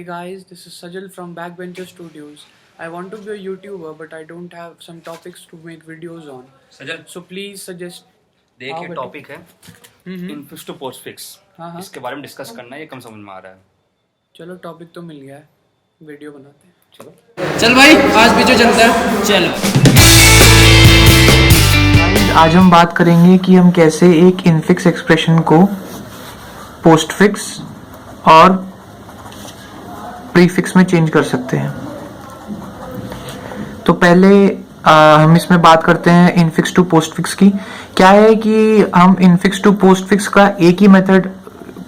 Hey guys, this is Sajal from Backbencher Studios. I want to be a YouTuber, but I don't have some topics to make videos on. Sajal So please suggest. देख हाँ ये बेटे। Topic है infix to post fix. हाँ। इसके बारे में discuss करना है, ये कम समझ में आ रहा है। चलो टॉपिक तो मिल गया है, वीडियो बनाते हैं। चलो चल भाई आज वीडियो चलता है। चलो आज हम बात करेंगे कि हम कैसे एक इनफिक्स एक्सप्रेशन को पोस्टफिक्स और प्रीफिक्स में चेंज कर सकते हैं। तो पहले हम इसमें बात करते हैं इनफिक्स टू पोस्टफिक्स की। क्या है कि हम इनफिक्स टू पोस्टफिक्स का एक ही मेथड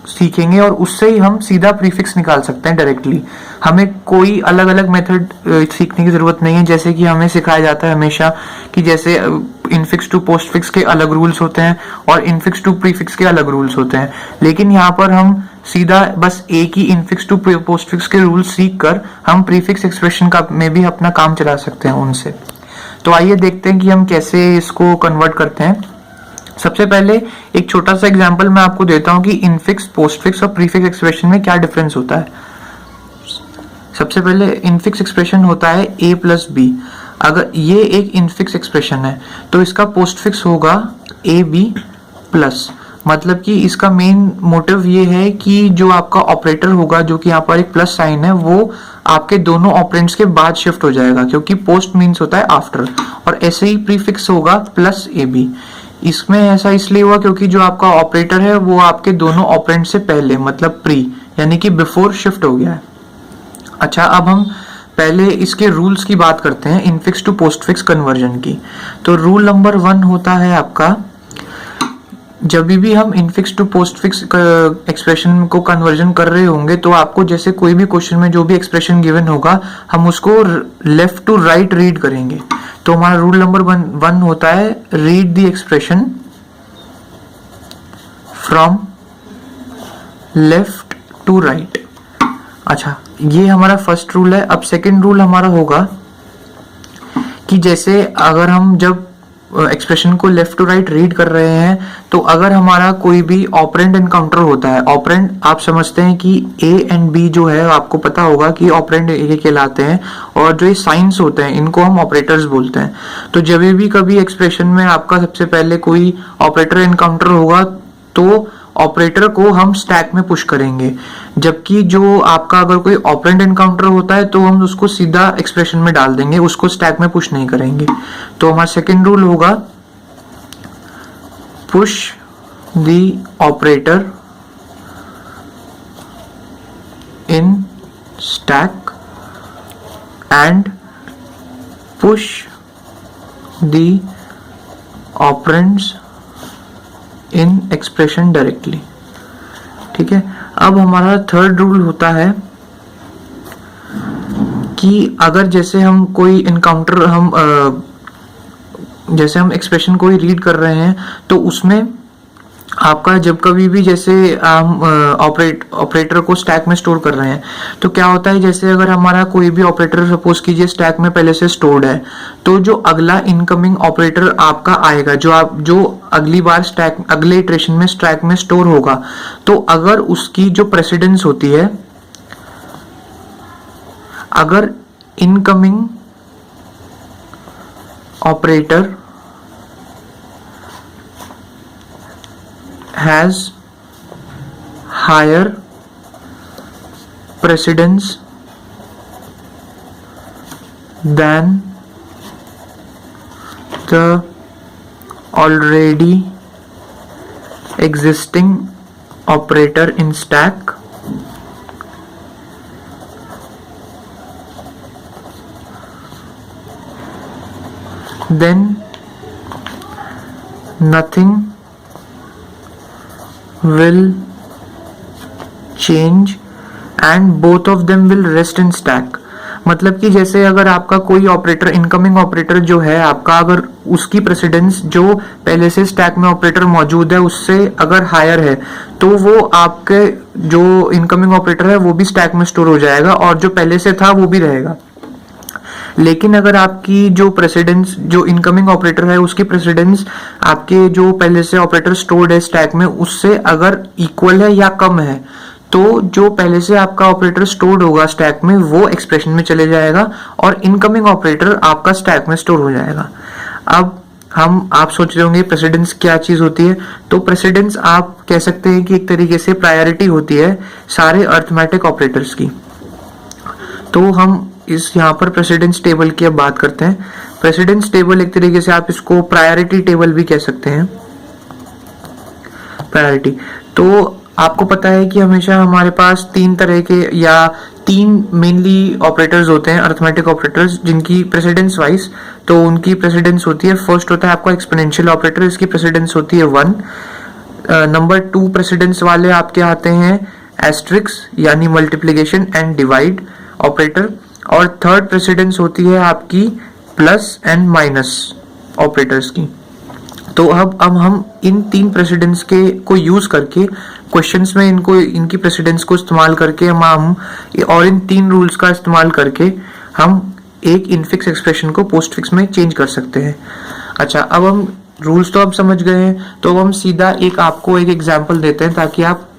सीखेंगे और उससे ही हम सीधा प्रीफिक्स निकाल सकते हैं डायरेक्टली। हमें कोई अलग अलग मेथड सीखने की जरूरत नहीं है, जैसे कि हमें सिखाया जाता है हमेशा कि जैसे इनफिक्स टू पोस्टफिक्स के अलग रूल्स होते हैं और इनफिक्स टू प्रीफिक्स के अलग रूल्स होते हैं। लेकिन यहाँ पर हम सीधा बस एक ही इनफिक्स टू पोस्टफिक्स के रूल्स सीख कर हम प्रीफिक्स एक्सप्रेशन का में भी अपना काम चला सकते हैं उनसे। तो आइए देखते हैं कि हम कैसे इसको कन्वर्ट करते हैं। सबसे पहले एक छोटा सा एग्जांपल मैं आपको देता हूं कि इनफिक्स, पोस्टफिक्स और प्रीफिक्स एक्सप्रेशन में क्या डिफरेंस होता है। सबसे पहले इनफिक्स एक्सप्रेशन होता है a प्लस बी। अगर ये एक इनफिक्स एक्सप्रेशन है तो इसका पोस्टफिक्स होगा ए बी प्लस। मतलब कि इसका मेन मोटिव ये है कि जो आपका ऑपरेटर होगा, जो कि यहाँ पर एक प्लस साइन है, वो आपके दोनों ऑपरेंड्स के बाद शिफ्ट हो जाएगा, क्योंकि पोस्ट मीन्स होता है आफ्टर। और ऐसे ही प्रीफिक्स होगा प्लस ए बी। इसमें ऐसा इसलिए हुआ क्योंकि जो आपका ऑपरेटर है वो आपके दोनों ऑपरेंड से पहले, मतलब प्री यानी कि बिफोर शिफ्ट हो गया है। अच्छा, अब हम पहले इसके रूल्स की बात करते हैं इनफिक्स टू पोस्टफिक्स कन्वर्जन की। तो रूल नंबर 1 होता है आपका, जब भी हम इनफिक्स टू पोस्टफिक्स एक्सप्रेशन को कन्वर्जन कर रहे होंगे तो आपको जैसे कोई भी क्वेश्चन में जो भी एक्सप्रेशन गिवन होगा हम उसको लेफ्ट टू राइट रीड करेंगे। तो हमारा रूल नंबर 1 होता है read the expression from left to right. अच्छा, ये हमारा फर्स्ट रूल है। अब सेकंड रूल हमारा होगा कि जैसे अगर हम जब एक्सप्रेशन को लेफ्ट टू राइट रीड कर रहे हैं तो अगर हमारा कोई भी ऑपरेंड एनकाउंटर होता है, ऑपरेंड आप समझते हैं कि ए एंड बी जो है आपको पता होगा कि ऑपरेंड ये कहलाते हैं, और जो ये साइंस होते हैं इनको हम ऑपरेटर्स बोलते हैं। तो जब भी कभी एक्सप्रेशन में आपका सबसे पहले कोई ऑपरेटर एनकाउंटर होगा तो ऑपरेटर को हम स्टैक में पुश करेंगे, जबकि जो आपका अगर कोई ऑपरेंड एनकाउंटर होता है तो हम उसको सीधा एक्सप्रेशन में डाल देंगे, उसको स्टैक में पुश नहीं करेंगे। तो हमारा सेकंड रूल होगा push the operator in stack and push the operands in expression directly. ठीक है, अब हमारा थर्ड रूल होता है कि अगर जैसे हम कोई इनकाउंटर जैसे हम एक्सप्रेशन कोई रीड कर रहे हैं तो उसमें आपका जब कभी भी जैसे हम ऑपरेटर को स्टैक में स्टोर कर रहे हैं तो क्या होता है, जैसे अगर हमारा कोई भी ऑपरेटर सपोज कीजिए स्टैक में पहले से स्टोर्ड है, तो जो अगला इनकमिंग ऑपरेटर आपका आएगा, जो अगली बार स्टैक अगले इटरेशन में स्टैक में स्टोर होगा, तो अगर उसकी जो प्रेसिडेंस होती है, अगर incoming operator has higher precedence than the already existing operator in stack, then nothing will change and both of them will rest in stack। मतलब कि जैसे अगर आपका कोई ऑपरेटर, इनकमिंग ऑपरेटर जो है आपका, अगर उसकी प्रेसिडेंस जो पहले से स्टैक में ऑपरेटर मौजूद है उससे अगर हायर है तो वो आपके जो इनकमिंग ऑपरेटर है वो भी स्टैक में स्टोर हो जाएगा और जो पहले से था वो भी रहेगा। लेकिन अगर आपकी जो प्रेसिडेंस, जो इनकमिंग ऑपरेटर है उसकी प्रेसिडेंस आपके जो पहले से ऑपरेटर स्टोर्ड है स्टैक में उससे अगर इक्वल है या कम है तो जो पहले से आपका ऑपरेटर स्टोर्ड होगा स्टैक में वो एक्सप्रेशन में चले जाएगा और इनकमिंग ऑपरेटर आपका स्टैक में स्टोर हो जाएगा। अब आप सोच रहे होंगे प्रेसिडेंस क्या चीज होती है। तो प्रेसिडेंस आप कह सकते हैं कि एक तरीके से प्रायोरिटी होती है सारे अरिथमेटिक ऑपरेटर्स की। तो हम इस यहाँ पर प्रेसिडेंस टेबल की अब बात करते हैं। प्रेसिडेंस टेबल एक तरीके से आप इसको प्रायोरिटी टेबल भी कह सकते हैं। प्रायोरिटी तो आपको पता है कि हमेशा हमारे पास तीन तरह के या तीन मेनली ऑपरेटर्स होते हैं अरिथमेटिक ऑपरेटर्स जिनकी प्रेसिडेंस वाइज, तो उनकी प्रेसिडेंस होती है, फर्स्ट होता है आपका एक्सपोनेंशियल ऑपरेटर, इसकी प्रेसिडेंस होती है 1। नंबर 2 प्रेसिडेंस वाले आपके आते हैं एस्ट्रिक्स यानी मल्टीप्लिकेशन एंड डिवाइड ऑपरेटर, और थर्ड प्रेसिडेंस होती है आपकी प्लस एंड माइनस ऑपरेटर्स की। तो अब हम इन तीन प्रेसिडेंस के को यूज करके क्वेश्चंस में इनकी प्रेसिडेंस को इस्तेमाल करके हम और इन तीन रूल्स का इस्तेमाल करके हम एक इनफिक्स एक्सप्रेशन को पोस्टफिक्स में चेंज कर सकते हैं। अच्छा, अब हम रूल्स तो आप समझ गए हैं, तो हम सीधा आपको एक एग्जांपल देते हैं ताकि आप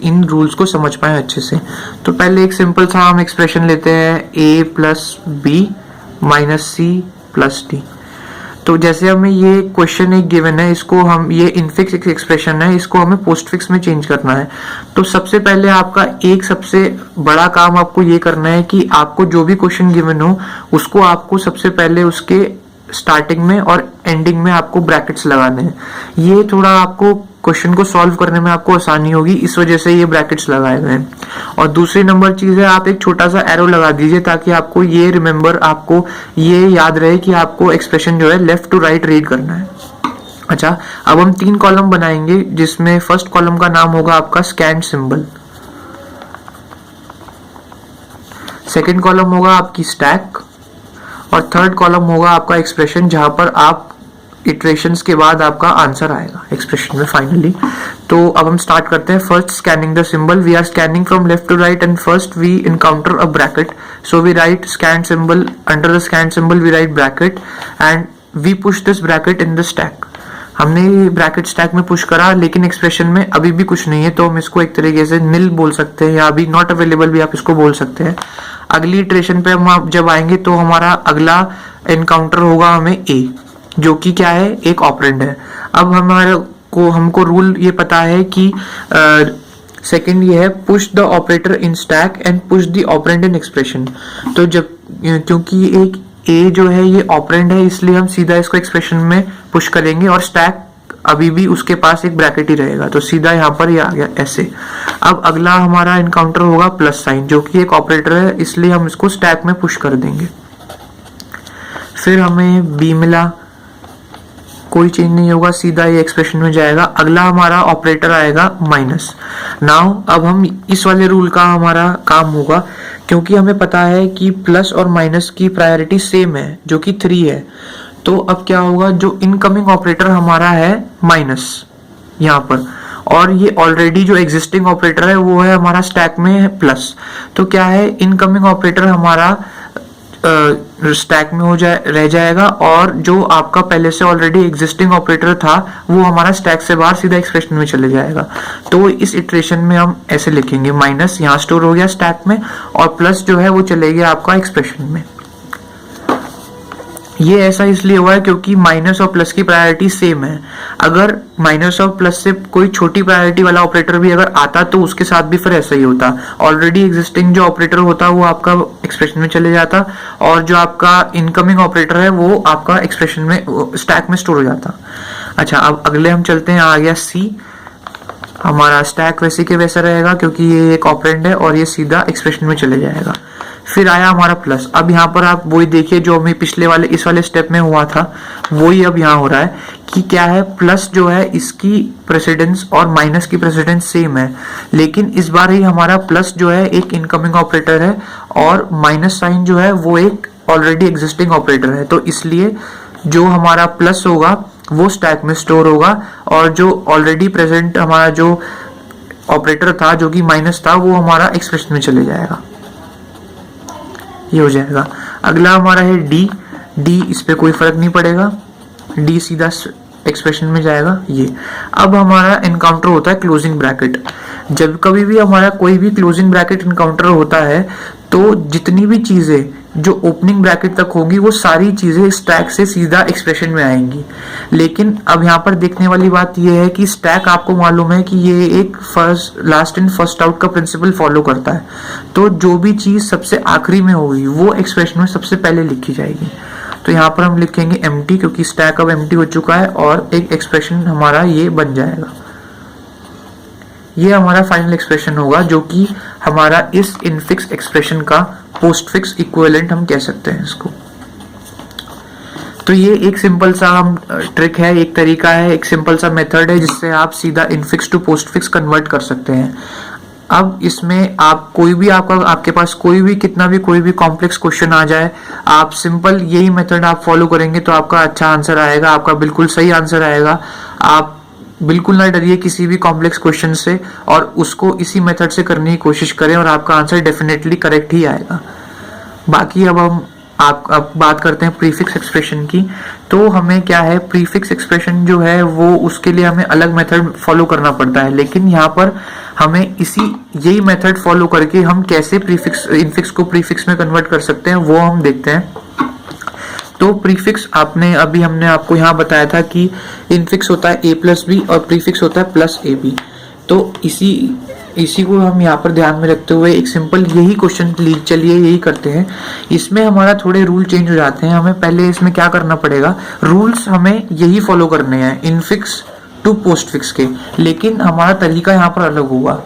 इन रूल्स को समझ पाए अच्छे से। तो पहले एक सिंपल सा हम एक्सप्रेशन लेते हैं a plus B minus c plus d। तो जैसे हमें ये क्वेश्चन एक गिवन है, इसको हम ये इनफिक्स एक्सप्रेशन है, इसको हमें पोस्टफिक्स में चेंज करना है। तो सबसे पहले आपका एक सबसे बड़ा काम आपको ये करना है कि आपको जो भी क्वेश्चन गिवन हो उसको आपको सबसे पहले उसके स्टार्टिंग में और एंडिंग में आपको ब्रैकेट्स लगाने हैं। ये थोड़ा आपको क्वेश्चन को सॉल्व करने में आपको आसानी होगी, इस वजह से ये ब्रैकेट्स लगाए गए हैं। और दूसरी नंबर चीज है, आप एक छोटा सा एरो लगा दीजिए ताकि आपको ये आपको ये याद रहे कि आपको एक्सप्रेशन जो है लेफ्ट टू राइट रीड करना है। अच्छा, अब हम 3 कॉलम बनाएंगे जिसमें फर्स्ट कॉलम का नाम होगा आपका स्कैन सिंबल, सेकेंड कॉलम होगा आपकी स्टैक, और थर्ड कॉलम होगा आपका एक्सप्रेशन जहां पर आप इटरेशंस के बाद आपका आंसर आएगा एक्सप्रेशन में फाइनली। तो अब हम स्टार्ट करते हैं। First scanning the symbol, we are scanning from left to right and first we encounter a bracket, so we write scan symbol, under the scan symbol we write bracket and we push this bracket in the stack. हमने bracket stack में push करा लेकिन expression में अभी भी कुछ नहीं है, तो हम इसको एक तरीके से नील बोल सकते हैं या अभी नॉट अवेलेबल भी आप इसको बोल सकते हैं। अगली इटरेशन पे हम जब आएंगे तो हमारा अगला एनकाउंटर होगा हमें ए, जो कि क्या है, एक ऑपरेंड है। अब हमको रूल ये पता है कि सेकंड ये है push the operator in stack and push the operand in expression. तो जब क्योंकि एक ए जो है ये ऑपरेंड है इसलिए हम सीधा इसको एक्सप्रेशन में पुश करेंगे और स्टैक अभी भी उसके पास एक ब्रैकेट ही रहेगा, तो सीधा यहाँ पर ये आ गया ऐसे। अब अगला हमारा इनकाउंटर होगा प्लस साइन, जो कि एक ऑपरेटर है इसलिए हम इसको स्टैक में पुश कर देंगे। फिर हमें बी मिला, कोई चेंज नहीं होगा, सीधा ये एक्सप्रेशन में जाएगा। अगला हमारा ऑपरेटर आएगा माइनस। नाउ अब हम इस वाले रूल का हमारा काम होगा, क्योंकि हमें पता है कि प्लस और माइनस की प्रायोरिटी सेम है जो कि 3 है। तो अब क्या होगा, जो इनकमिंग ऑपरेटर हमारा है माइनस यहाँ पर, और ये ऑलरेडी जो एग्जिस्टिंग ऑपरेटर है वो है हमारा स्टैक में है प्लस। तो क्या है, इनकमिंग ऑपरेटर हमारा स्टैक में रह जाएगा और जो आपका पहले से ऑलरेडी एग्जिस्टिंग ऑपरेटर था वो हमारा स्टैक से बाहर सीधा एक्सप्रेशन में चले जाएगा। तो इस इटरेशन में हम ऐसे लिखेंगे, माइनस यहाँ स्टोर हो गया स्टैक में और प्लस जो है वो चले गया आपका एक्सप्रेशन में। ये ऐसा इसलिए हुआ है क्योंकि माइनस और प्लस की प्रायोरिटी सेम है। अगर माइनस और प्लस से कोई छोटी प्रायोरिटी वाला ऑपरेटर भी अगर आता तो उसके साथ भी फिर ऐसा ही होता। ऑलरेडी एग्जिस्टिंग जो ऑपरेटर होता वो आपका एक्सप्रेशन में चले जाता और जो आपका इनकमिंग ऑपरेटर है वो आपका एक्सप्रेशन में स्टैक में स्टोर हो जाता। अच्छा, अब अगले हम चलते हैं, आ गया सी। हमारा स्टैक वैसे के वैसा रहेगा क्योंकि ये एक ऑपरेंड है और ये सीधा एक्सप्रेशन में चले जाएगा। फिर आया हमारा प्लस। अब यहाँ पर आप वही देखिए जो हमें पिछले वाले इस वाले स्टेप में हुआ था वही अब यहाँ हो रहा है कि क्या है, प्लस जो है इसकी प्रेसिडेंस और माइनस की प्रेसिडेंस सेम है, लेकिन इस बार ही हमारा प्लस जो है एक इनकमिंग ऑपरेटर है और माइनस साइन जो है वो एक ऑलरेडी एग्जिस्टिंग ऑपरेटर है। तो इसलिए जो हमारा प्लस होगा वो स्टैक में स्टोर होगा और जो ऑलरेडी प्रेजेंट हमारा जो ऑपरेटर था जो कि माइनस था वो हमारा एक्सप्रेशन में चले जाएगा। ये हो जाएगा। अगला हमारा है डी। डी इस पे कोई फर्क नहीं पड़ेगा, डी सीधा एक्सप्रेशन में जाएगा ये। अब हमारा इनकाउंटर होता है क्लोजिंग ब्रैकेट। जब कभी भी हमारा कोई भी क्लोजिंग ब्रैकेट इनकाउंटर होता है तो जितनी भी चीजें जो ओपनिंग ब्रैकेट तक होगी वो सारी चीजें स्टैक से सीधा एक्सप्रेशन में आएंगी। लेकिन अब यहाँ पर देखने वाली बात यह है कि स्टैक आपको मालूम है कि ये एक first last in first out का प्रिंसिपल फॉलो करता है। तो जो भी चीज सबसे आखिरी में होगी वो एक्सप्रेशन में सबसे पहले लिखी जाएगी। तो यहाँ पर हम लिखेंगे एम्प्टी, क्योंकि स्टैक अब एम्प्टी हो चुका है और एक एक्सप्रेशन हमारा ये बन जाएगा। ये हमारा फाइनल एक्सप्रेशन होगा जो कि हमारा इस इनफिक्स एक्सप्रेशन का पोस्टफिक्स इक्विवेलेंट हम कह सकते हैं इसको। तो ये एक सिंपल सा हम ट्रिक है, एक तरीका है, एक सिंपल सा मेथड है जिससे आप सीधा इनफिक्स टू पोस्टफिक्स कन्वर्ट कर सकते हैं। अब इसमें आप कोई भी आपके पास कोई भी कॉम्प्लेक्स क्वेश्चन आ जाए, आप सिंपल यही मेथड आप फॉलो करेंगे तो आपका अच्छा आंसर आएगा, आपका बिल्कुल सही आंसर आएगा। आप बिल्कुल ना डरिए किसी भी कॉम्प्लेक्स क्वेश्चन से और उसको इसी मेथड से करने की कोशिश करें और आपका आंसर डेफिनेटली करेक्ट ही आएगा। बाकी अब हम आप बात करते हैं प्रीफिक्स एक्सप्रेशन की। तो हमें क्या है, प्रीफिक्स एक्सप्रेशन जो है वो उसके लिए हमें अलग मेथड फॉलो करना पड़ता है, लेकिन यहाँ पर हमें यही मेथड फॉलो करके हम कैसे इनफिक्स को प्रीफिक्स में कन्वर्ट कर सकते हैं वो हम देखते हैं। तो प्रीफिक्स हमने आपको यहाँ बताया था कि इनफिक्स होता है a प्लस बी और प्रीफिक्स होता है प्लस ए बी। तो इसी को हम यहाँ पर ध्यान में रखते हुए एक सिंपल यही क्वेश्चन चलिए यही करते हैं। इसमें हमारा थोड़े रूल चेंज हो जाते हैं। हमें पहले इसमें क्या करना पड़ेगा, रूल्स हमें यही फॉलो करने हैं इनफिक्स टू पोस्टफिक्स के, लेकिन हमारा तरीका यहाँ पर अलग होगा।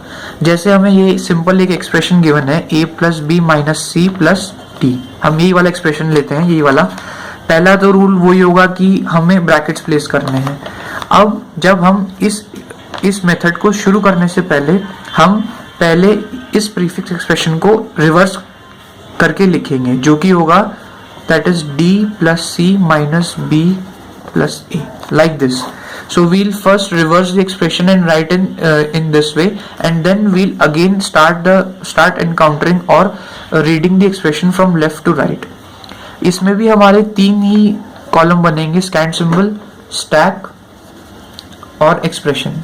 जैसे हमें ये सिंपल एक एक्सप्रेशन गिवन है a plus B minus C plus D, हम यही वाला एक्सप्रेशन लेते हैं, यही वाला। पहला तो रूल वही होगा कि हमें ब्रैकेट्स प्लेस करने हैं। अब जब हम इस मेथड को शुरू करने से पहले हम पहले इस प्रीफिक्स एक्सप्रेशन को रिवर्स करके लिखेंगे, जो कि होगा that is d plus C minus b plus a, like this. So we'll first reverse the expression and write in this way, and then we'll again start encountering or reading the expression from left to right. इसमें भी हमारे 3 ही column बनेंगे, scan symbol, stack और expression.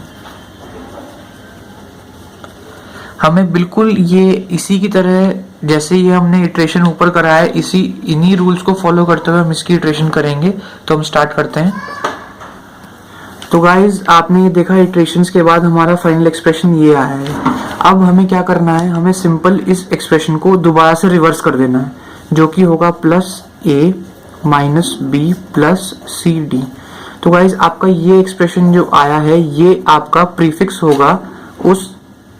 हमें बिल्कुल ये इसी की तरह जैसे ये हमने इटरेशन ऊपर करा है इन्हीं रूल्स को फॉलो करते हुए हम इसकी इटरेशन करेंगे। तो हम स्टार्ट करते हैं। तो गाइज आपने ये देखा, इटरेशंस के बाद हमारा फाइनल एक्सप्रेशन ये आया है। अब हमें क्या करना है, हमें सिंपल इस एक्सप्रेशन को दोबारा से रिवर्स कर देना है, जो कि होगा plus a minus B plus C D. तो गाइज आपका ये एक्सप्रेशन जो आया है ये आपका प्रीफिक्स होगा उस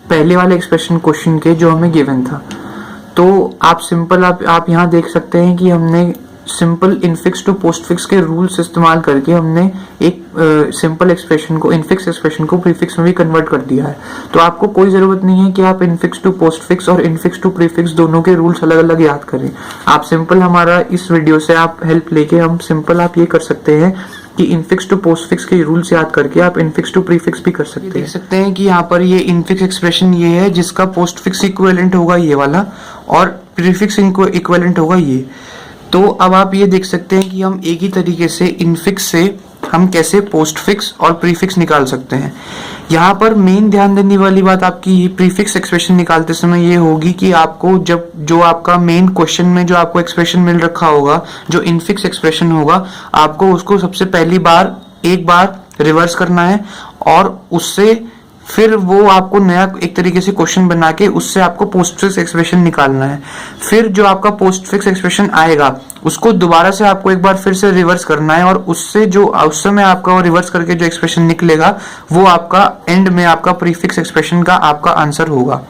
पहले वाले एक्सप्रेशन क्वेश्चन के जो हमें गिवन था। तो आप सिंपल आप यहाँ देख सकते हैं कि हमने सिंपल इनफिक्स टू पोस्टफिक्स के रूल्स इस्तेमाल करके हमने एक सिंपल एक्सप्रेशन को इनफिक्स एक्सप्रेशन को प्रीफिक्स में भी कन्वर्ट कर दिया है। तो आपको कोई जरूरत नहीं है कि आप इनफिक्स टू पोस्टफिक्स और इनफिक्स टू प्रीफिक्स दोनों के रूल्स अलग अलग याद करें। आप सिंपल हमारा इस वीडियो से आप हेल्प लेके हम सिंपल आप ये कर सकते हैं कि इनफिक्स टू पोस्टफिक्स के रूल्स याद करके आप इनफिक्स टू प्रीफिक्स भी कर सकते हैं। देख सकते हैं कि यहाँ पर ये इनफिक्स एक्सप्रेशन ये है जिसका पोस्टफिक्स इक्विवेलेंट होगा ये वाला और प्रीफिक्स इक्विवेलेंट होगा ये। तो अब आप ये देख सकते हैं कि हम एक ही तरीके से इनफिक्स से हम कैसे पोस्टफिक्स और प्रीफिक्स निकाल सकते हैं। यहाँ पर मेन ध्यान देने वाली बात आपकी प्रीफिक्स एक्सप्रेशन निकालते समय ये होगी कि आपको जो आपका मेन क्वेश्चन में जो आपको एक्सप्रेशन मिल रखा होगा, जो इनफिक्स एक्सप्रेशन होगा, आपको उसको सबसे पहली बार एक बार रिवर्स करना है और उससे फिर वो आपको नया एक तरीके से क्वेश्चन बना के उससे आपको पोस्टफिक्स एक्सप्रेशन निकालना है। फिर जो आपका पोस्टफिक्स एक्सप्रेशन आएगा उसको दोबारा से आपको एक बार फिर से रिवर्स करना है और उससे जो उस समय आपका रिवर्स करके जो एक्सप्रेशन निकलेगा वो आपका एंड में आपका प्रीफिक्स एक्सप्रेशन का आपका आंसर होगा।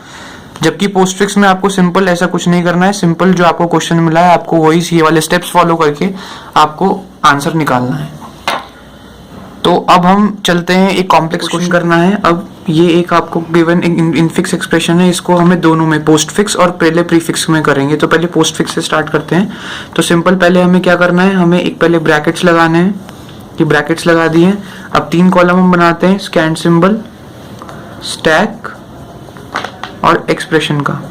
जबकि पोस्टफिक्स में आपको सिंपल ऐसा कुछ नहीं करना है, सिंपल जो आपको क्वेश्चन मिला है आपको वही ये वाले स्टेप्स फॉलो करके आपको आंसर निकालना है। तो अब हम चलते हैं, एक कॉम्प्लेक्स क्वेश्चन करना है। अब ये एक आपको गिवन इनफिक्स एक्सप्रेशन है, इसको हमें दोनों में पोस्टफिक्स और पहले प्रीफिक्स में करेंगे। तो पहले पोस्टफिक्स से स्टार्ट करते हैं। तो सिंपल पहले हमें क्या करना है, हमें एक पहले ब्रैकेट्स लगाने हैं। ये ब्रैकेट्स लगा दिए। अब 3 कॉलम हम बनाते हैं, स्कैन सिंबल, स्टैक और एक्सप्रेशन का।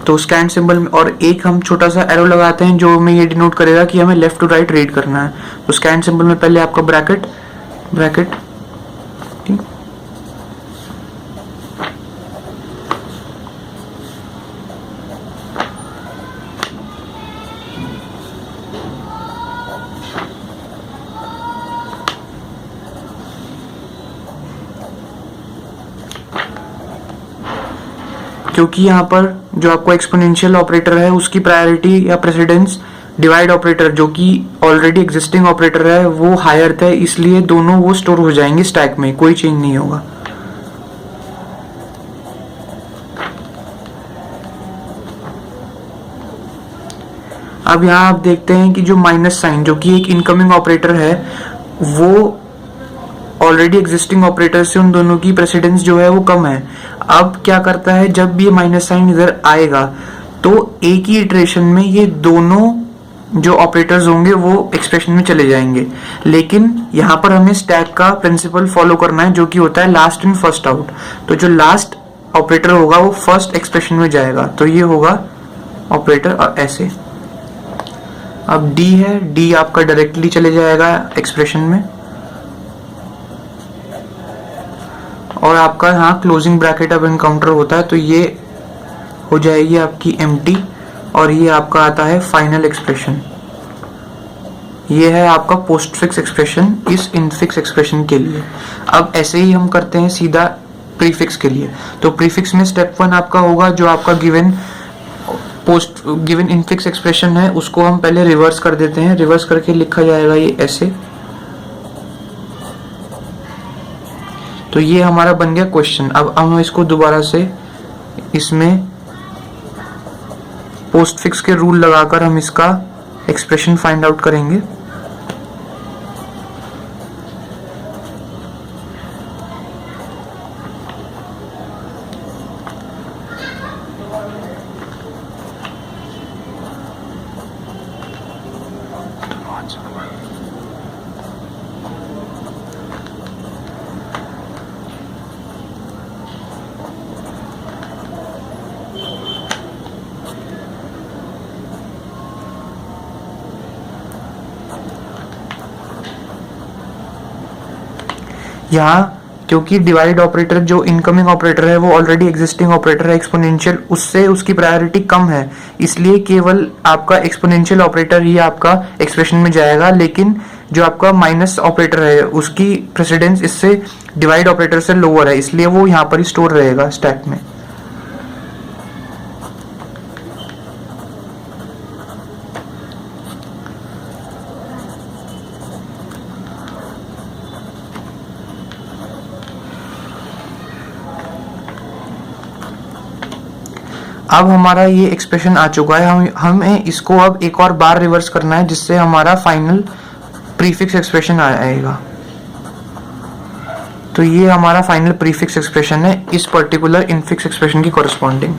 तो स्कैन सिंबल में और एक हम छोटा सा एरो लगाते हैं जो हमें ये डिनोट करेगा कि हमें लेफ्ट टू राइट रीड करना है। तो स्कैन सिंबल में पहले आपका ब्रैकेट ठीक, क्योंकि यहाँ पर जो आपको एक्सपोनेंशियल ऑपरेटर है उसकी प्रायोरिटी या प्रेसिडेंस डिवाइड ऑपरेटर जो कि ऑलरेडी एग्जिस्टिंग ऑपरेटर है वो हायर था, इसलिए दोनों वो स्टोर हो जाएंगे स्टैक में, कोई चेंज नहीं होगा। अब यहाँ आप देखते हैं कि जो माइनस साइन जो कि एक इनकमिंग ऑपरेटर है वो ऑलरेडी एग्जिस्टिंग ऑपरेटर से उन दोनों की प्रेसिडेंस जो है वो कम है। अब क्या करता है, जब भी माइनस साइन इधर आएगा तो एक ही इटरेशन में ये दोनों जो ऑपरेटर्स होंगे वो एक्सप्रेशन में चले जाएंगे, लेकिन यहाँ पर हमें स्टैक का प्रिंसिपल फॉलो करना है जो कि होता है लास्ट इन फर्स्ट आउट। तो जो लास्ट ऑपरेटर होगा वो फर्स्ट एक्सप्रेशन में जाएगा, तो ये होगा ऑपरेटर और ऐसे। अब डी है, डी आपका डायरेक्टली चले जाएगा एक्सप्रेशन में, और आपका यहाँ क्लोजिंग ब्रैकेट अब इनकाउंटर होता है तो ये हो जाएगी आपकी एम्प्टी, और ये आपका आता है फाइनल एक्सप्रेशन। ये है आपका पोस्ट फिक्स एक्सप्रेशन इस इनफिक्स एक्सप्रेशन के लिए। अब ऐसे ही हम करते हैं सीधा प्रीफिक्स के लिए। तो प्रीफिक्स में स्टेप 1 आपका होगा जो आपका गिवन इनफिक्स एक्सप्रेशन है उसको हम पहले रिवर्स कर देते हैं। रिवर्स करके लिखा जाएगा ये ऐसे। तो ये हमारा बन गया क्वेश्चन। अब हम इसको दोबारा से इसमें पोस्ट फिक्स के रूल लगाकर हम इसका एक्सप्रेशन फाइंड आउट करेंगे। यहाँ क्योंकि डिवाइड ऑपरेटर जो इनकमिंग ऑपरेटर है वो ऑलरेडी एग्जिस्टिंग ऑपरेटर है एक्सपोनेंशियल, उससे उसकी प्रायोरिटी कम है, इसलिए केवल आपका एक्सपोनेंशियल ऑपरेटर ही आपका एक्सप्रेशन में जाएगा, लेकिन जो आपका माइनस ऑपरेटर है उसकी प्रेसिडेंस इससे डिवाइड ऑपरेटर से लोअर है, इसलिए वो यहाँ पर ही स्टोर रहेगा स्टैक में। अब हमारा ये एक्सप्रेशन आ चुका है, हमें इसको अब एक और बार रिवर्स करना है जिससे हमारा फाइनल प्रीफिक्स एक्सप्रेशन आएगा। तो ये हमारा फाइनल प्रीफिक्स एक्सप्रेशन है इस पर्टिकुलर इनफिक्स एक्सप्रेशन की corresponding.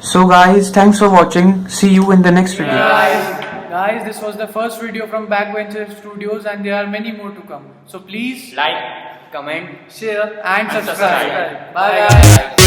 So guys, thanks for watching, see you in the next video. Guys, this was the first video from Backbencher Studios and there are many more to come. So please like, comment, share and subscribe. Bye guys.